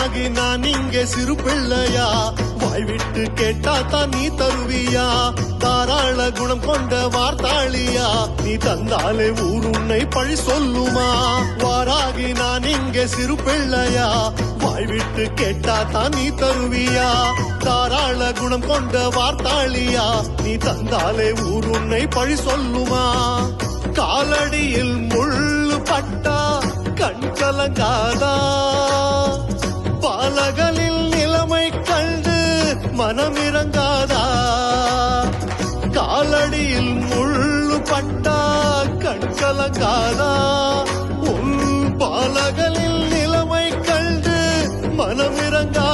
வாராகி நான் இங்கே சிறு பிள்ளையா, வாய்விட்டு கேட்டா தான் நீ தருவியா, தாராள குணம் கொண்ட வார்த்தாளியா, நீ தந்தாலே ஊர் உன்னை பழி சொல்லுமா. வாராகி நான் இங்கே சிறு பிள்ளையா, வாய்விட்டு கேட்டா தான் நீ தருவியா, தாராள குணம் கொண்ட வார்த்தாளியா, நீ தந்தாலே ஊர் உன்னை பழி சொல்லுமா. காலடியில் முள்ளு பட்டா கண் கலங்காதா, பாலகலில் நிலைமை கண்டு மனமிறங்காதா. காலடியில் முள்ளு பட்டா கண் கலங்காதா, உன் பாலகலில் நிலைமை கண்டு மனமிறங்காதா.